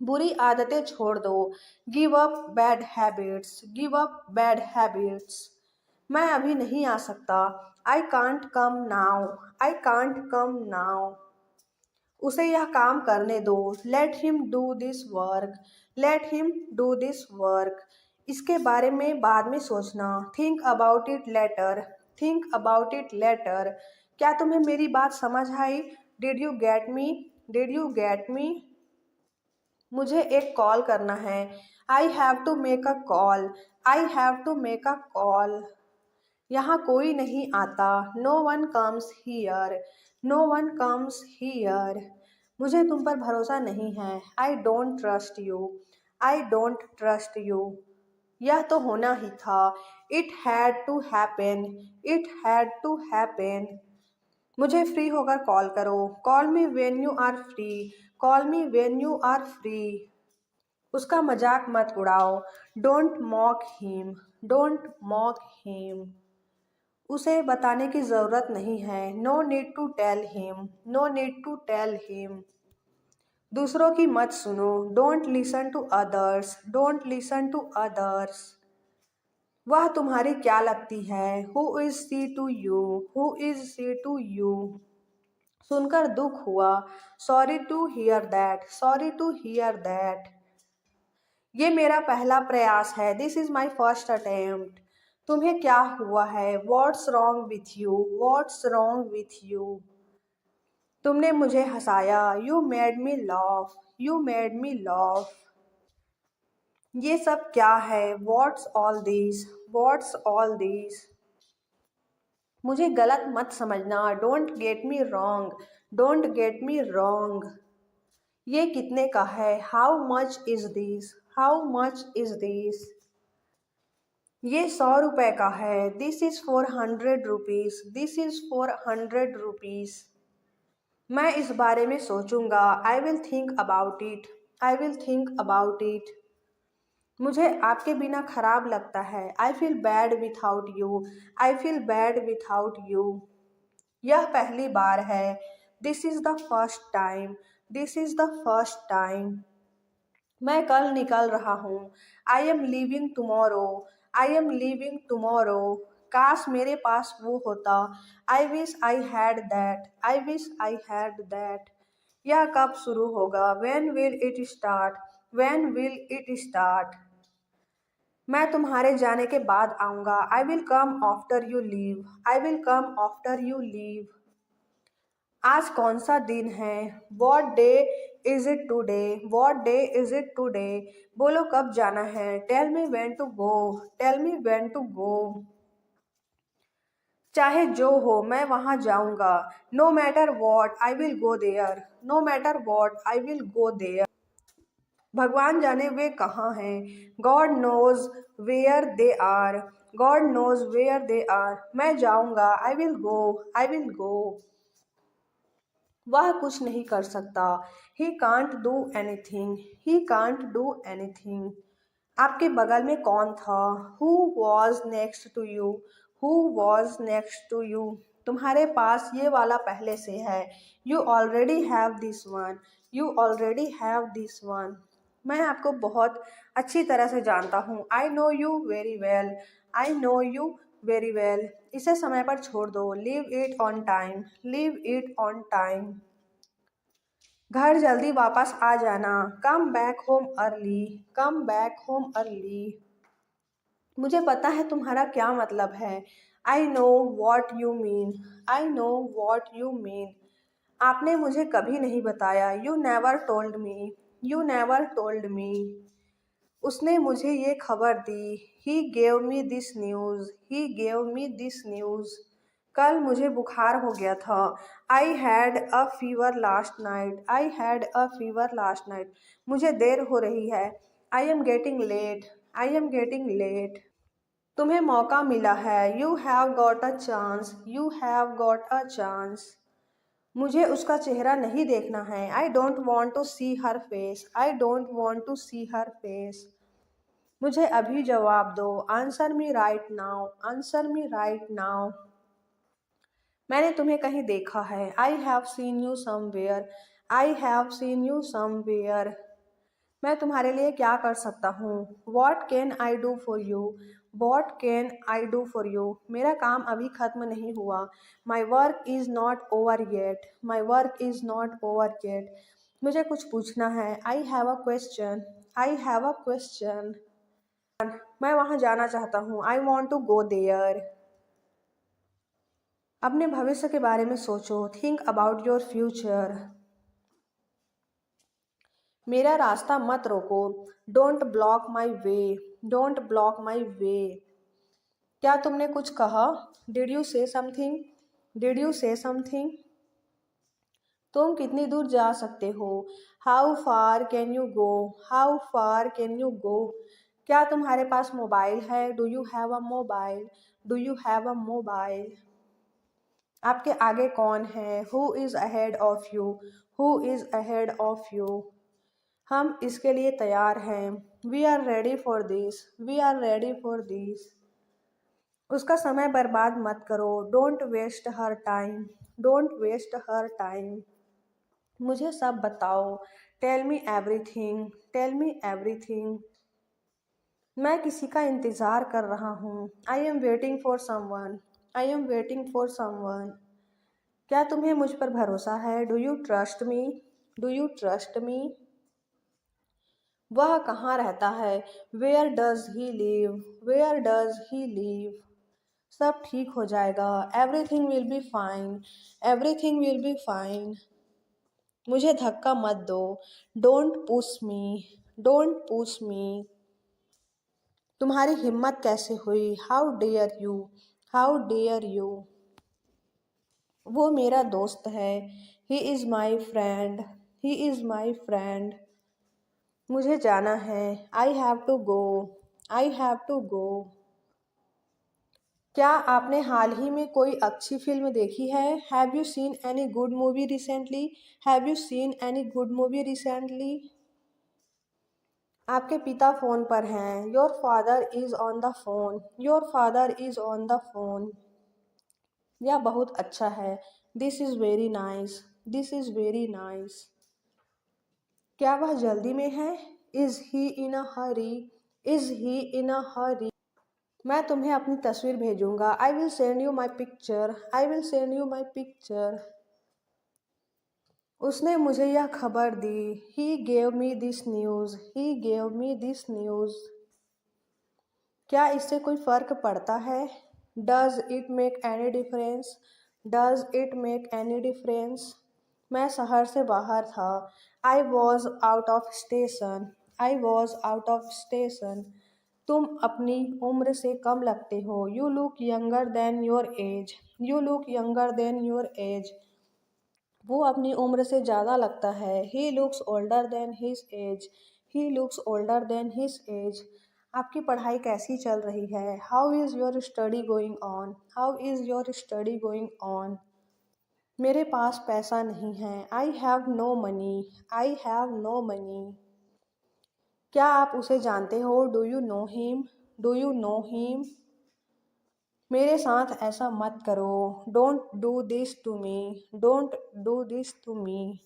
बुरी आदतें छोड़ दो। Give up bad habits, give up bad habits. मैं अभी नहीं आ सकता। I can't come now, I can't come now. उसे यह काम करने दो। Let him do this work, let him do this work. इसके बारे में बाद में सोचना। Think about it later, think about it later. क्या तुम्हें मेरी बात समझ आई? Did you get me, did you get me? मुझे एक कॉल करना है। I have to make a call, I have to make a call. यहाँ कोई नहीं आता। No one comes here, no one comes here. मुझे तुम पर भरोसा नहीं है। I don't trust you, I don't trust you. यह तो होना ही था। It had to happen, it had to happen. मुझे फ्री होकर कॉल करो। Call me when you are free, call me when you are free. उसका मजाक मत उड़ाओ। Don't mock him, don't mock him. उसे बताने की ज़रूरत नहीं है। No need to tell him, no need to tell him. दूसरों की मत सुनो। Don't listen to others, don't listen to others. वह तुम्हारी क्या लगती है? Who is she to you, who is she to you. सुनकर दुख हुआ। Sorry to hear that, sorry to hear that. ये मेरा पहला प्रयास है। This is my first attempt. तुम्हें क्या हुआ है? What's wrong with you, what's wrong with you. तुमने मुझे हंसाया। You made me laugh, you made me laugh. ये सब क्या है? What's all this, what's all this. मुझे गलत मत समझना। Don't get me wrong, don't get me wrong. ये कितने का है? How much is this, how much is this. ये 100 रुपए का है। This is 400 rupees, this is 400 rupees. मैं इस बारे में सोचूंगा। I will think about it, I will think about it. मुझे आपके बिना खराब लगता है। I feel bad without you, I feel bad without you. यह पहली बार है। This is the first time, this is the first time. मैं कल निकल रहा हूँ। I am leaving tomorrow, I am leaving tomorrow. काश मेरे पास वो होता। आई wish I had that, I wish I had that. यह कब शुरू होगा? When will it start, when will it start. मैं तुम्हारे जाने के बाद आऊँगा। I will come after you leave, I will come after you leave. आज कौन सा दिन है? What day is it today, what day is it today. बोलो कब जाना है? Tell me when to go, tell me when to go. चाहे जो हो मैं वहाँ जाऊँगा। No matter what I will go there, no matter what I will go there. भगवान जाने वे कहाँ हैं। God knows where they are, God knows where they are. मैं जाऊँगा। I will go, I will go. वह कुछ नहीं कर सकता। He can't do anything, he can't do anything. आपके बगल में कौन था? Who was next to you, who was next to you. तुम्हारे पास ये वाला पहले से है। You already have this one, you already have this one. मैं आपको बहुत अच्छी तरह से जानता हूँ। I know you very well, I know you very well. इसे समय पर छोड़ दो। Leave it on time, leave it on time. घर जल्दी वापस आ जाना। Come back home early, come back home early. मुझे पता है तुम्हारा क्या मतलब है। आई know what you mean, I know what you mean. आपने मुझे कभी नहीं बताया। You never told me, you never told me. उसने मुझे ये खबर दी। He gave me this news, he gave me this news. कल मुझे बुखार हो गया था। I had a fever last night, I had a fever last night. मुझे देर हो रही है। I am getting late, I am getting late. तुम्हें मौका मिला है। You have got a chance, you have got a chance. मुझे उसका चेहरा नहीं देखना है। I don't want to see her face, I don't want to see her face. मुझे अभी जवाब दो। Answer me right now, answer me right now. मैंने तुम्हें कहीं देखा है। I have seen you somewhere, I have seen you somewhere. मैं तुम्हारे लिए क्या कर सकता हूँ? What can I do for you? What can I do for you? मेरा काम अभी ख़त्म नहीं हुआ। My work is not over yet. My work is not over yet. मुझे कुछ पूछना है। I have a question. I have a question. मैं वहाँ जाना चाहता हूँ। I want to go there. अपने भविष्य के बारे में सोचो। Think about your future. मेरा रास्ता मत रोको। Don't block my way. Don't block my way. क्या तुमने कुछ कहा? Did you say something? Did you say something? तुम कितनी दूर जा सकते हो? How far can you go? How far can you go? क्या तुम्हारे पास मोबाइल है? Do you have a mobile? Do you have a mobile? आपके आगे कौन है? Who is ahead of you? Who is ahead of you? हम इसके लिए तैयार हैं। We are ready for this. We are ready for this. उसका समय बर्बाद मत करो। Don't waste her time. Don't waste her time. मुझे सब बताओ। Tell me everything. Tell me everything. मैं किसी का इंतज़ार कर रहा हूँ। I am waiting for someone. I am waiting for someone. क्या तुम्हें मुझ पर भरोसा है? Do you trust me? Do you trust me? वह कहाँ रहता है? Where does he live? Where does he live? सब ठीक हो जाएगा। Everything will be fine. Everything will be fine. मुझे धक्का मत दो। Don't push me. Don't push me. तुम्हारी हिम्मत कैसे हुई? How dare you? How dare you? वो मेरा दोस्त है। He is my friend. He is my friend. मुझे जाना है। I have to go. I have to go. क्या आपने हाल ही में कोई अच्छी फिल्म देखी है? Have you seen any good movie recently? Have you seen any good movie recently? आपके पिता फ़ोन पर हैं। Your father is on the phone. Your father is on the phone. यह बहुत अच्छा है। This is very nice. This is very nice. क्या वह जल्दी में है? Is he in a hurry? Is he in a hurry? मैं तुम्हें अपनी तस्वीर भेजूंगा। I will send you my picture. I will send you my picture. उसने मुझे यह खबर दी। He gave me this news. He gave me this news. क्या इससे कोई फ़र्क पड़ता है? Does it make any difference? Does it make any difference? मैं शहर से बाहर था। I was out of station. I was out of station. तुम अपनी उम्र से कम लगते हो। You look younger than your age. You look younger than your age. वो अपनी उम्र से ज़्यादा लगता है। He looks older than his age. He looks older than his age. आपकी पढ़ाई कैसी चल रही है? How is your study going on? How is your study going on? मेरे पास पैसा नहीं है। I have no money. I have no money. क्या आप उसे जानते हो? Do you know him? Do you know him? मेरे साथ ऐसा मत करो। Don't do this to me. Don't do this to me.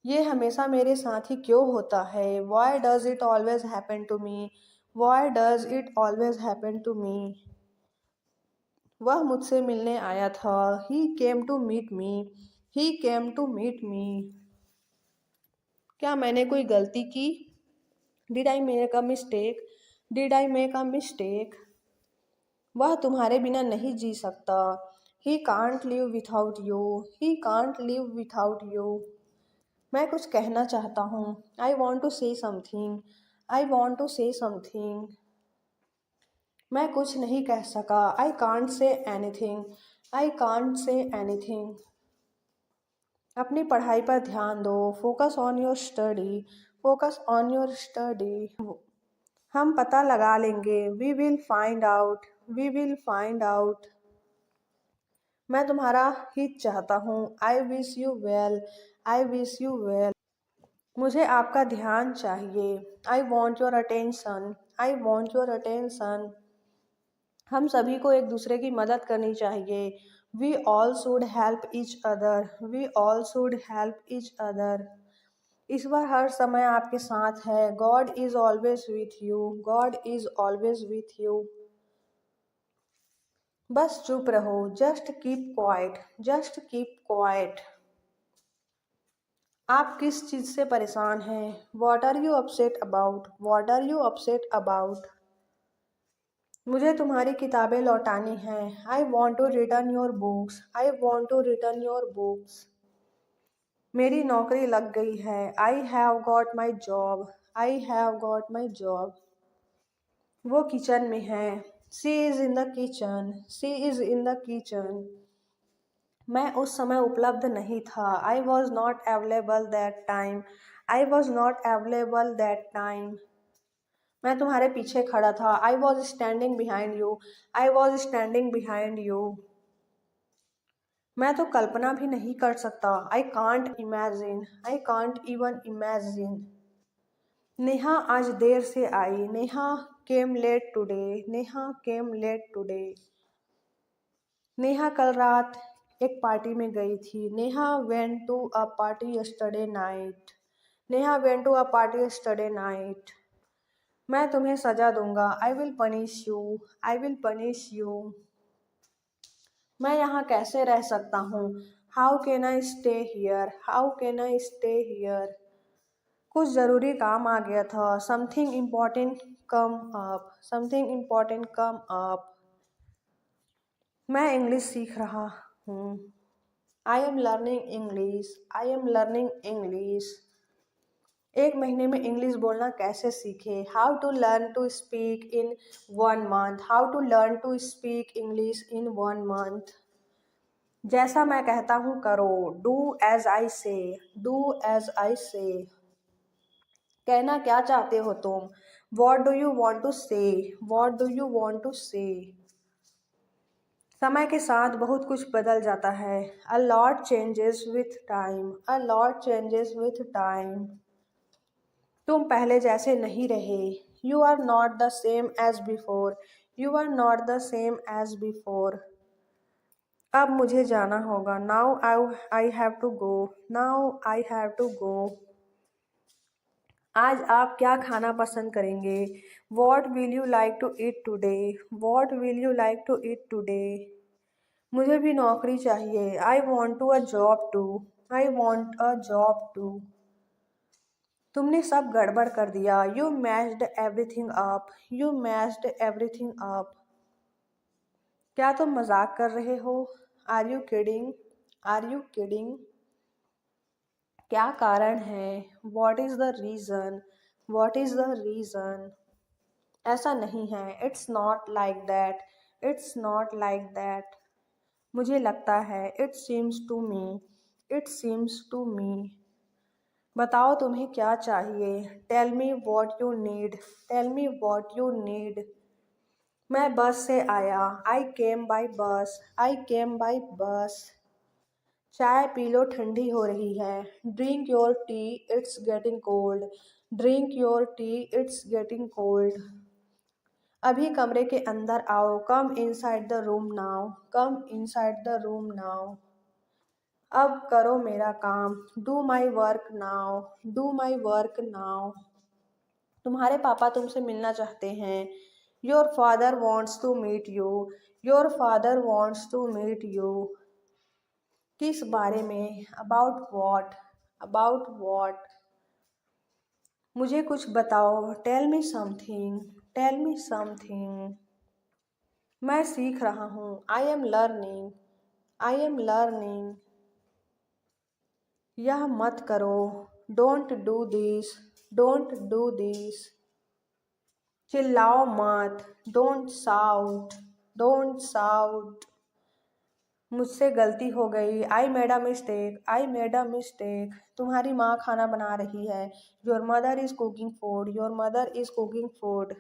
ये हमेशा मेरे साथ ही क्यों होता है? Why does it always happen to me? Why does it always happen to me? वह मुझसे मिलने आया था। He came to meet me. He came to meet me. क्या मैंने कोई गलती की? Did I make a mistake? Did I make a mistake? वह तुम्हारे बिना नहीं जी सकता। He can't live without you. He can't live without you. मैं कुछ कहना चाहता हूँ। I want to say something. I want to say something. मैं कुछ नहीं कह सका। I can't say anything. I can't say anything. अपनी पढ़ाई पर ध्यान दो। Focus on your study. Focus on your study. हम पता लगा लेंगे। We will find out. We will find out. मैं तुम्हारा हित चाहता हूँ। I wish you well. I wish you well. मुझे आपका ध्यान चाहिए। I want your attention. I want your attention. हम सभी को एक दूसरे की मदद करनी चाहिए। We all should help each other. We all should help each other. ईश्वर हर समय आपके साथ है। God is always with you. God is always with you. बस चुप रहो। Just keep quiet. Just keep quiet. आप किस चीज़ से परेशान हैं? What are you upset about? What are you upset about? मुझे तुम्हारी किताबें लौटानी हैं। I want to return your books. I want to return your books. मेरी नौकरी लग गई है। I have got my job. I have got my job. वो किचन में है। She is in the kitchen. She is in the kitchen. मैं उस समय उपलब्ध नहीं था। I was not available that time. I was not available that time. मैं तुम्हारे पीछे खड़ा था। I was standing behind you. I was standing behind you. मैं तो कल्पना भी नहीं कर सकता। I can't imagine. I can't even imagine. Neha आज देर से आई। Neha came late today. Neha came late today. Neha कल रात एक पार्टी में गई थी। Neha went to a party yesterday night. Neha went to a party yesterday night. मैं तुम्हें सजा दूंगा। I will punish you. I will punish you. मैं यहाँ कैसे रह सकता हूँ? How can I stay here? How can I stay here? कुछ ज़रूरी काम आ गया था। Something important come up. Something important come up. मैं इंग्लिश सीख रहा हूँ। I am learning English. I am learning English. एक महीने में इंग्लिश बोलना कैसे सीखे? How to learn to speak in 1 month. How to learn to speak English in 1 month. जैसा मैं कहता हूँ करो। डू एज आई से। डू एज आई से। कहना क्या चाहते हो तुम? What do you want to say? What do you want to say? समय के साथ बहुत कुछ बदल जाता है। A lot changes with time. A lot changes with time. तुम पहले जैसे नहीं रहे। You are not the same as before. You are not the same as before. अब मुझे जाना होगा। Now I have to go. Now I have to go. आज आप क्या खाना पसंद करेंगे? What will you like to eat today? What will you like to eat today? मुझे भी नौकरी चाहिए। I want to a job too. I want a job too. तुमने सब गड़बड़ कर दिया। You messed everything up. You messed everything up. क्या तुम मजाक कर रहे हो? Are you kidding? Are you kidding? क्या कारण है? What is the reason? What is the reason? ऐसा नहीं है। It's not like that. It's not like that. मुझे लगता है। It seems to me. It seems to me. बताओ तुम्हें क्या चाहिए? Tell me what you need. Tell me what you need. मैं बस से आया। आई केम by bus. I came by bus. चाय पी लो, ठंडी हो रही है। Drink your tea, it's getting cold. Drink your tea, it's getting cold. अभी कमरे के अंदर आओ। Come inside the room now. Come inside the room now. अब करो मेरा काम। Do my work now. Do my work now. तुम्हारे पापा तुमसे मिलना चाहते हैं। Your father wants to meet you. Your father wants to meet you. किस बारे में? About what? About what? मुझे कुछ बताओ। Tell me something. Tell me something. मैं सीख रहा हूँ। I am learning. I am learning. यह मत करो। Don't do this. Don't do this. चिल्लाओ मत। Don't shout. Don't shout. मुझसे गलती हो गई। I made a mistake. I made a mistake. तुम्हारी माँ खाना बना रही है। Your mother is cooking food. Your mother is cooking food.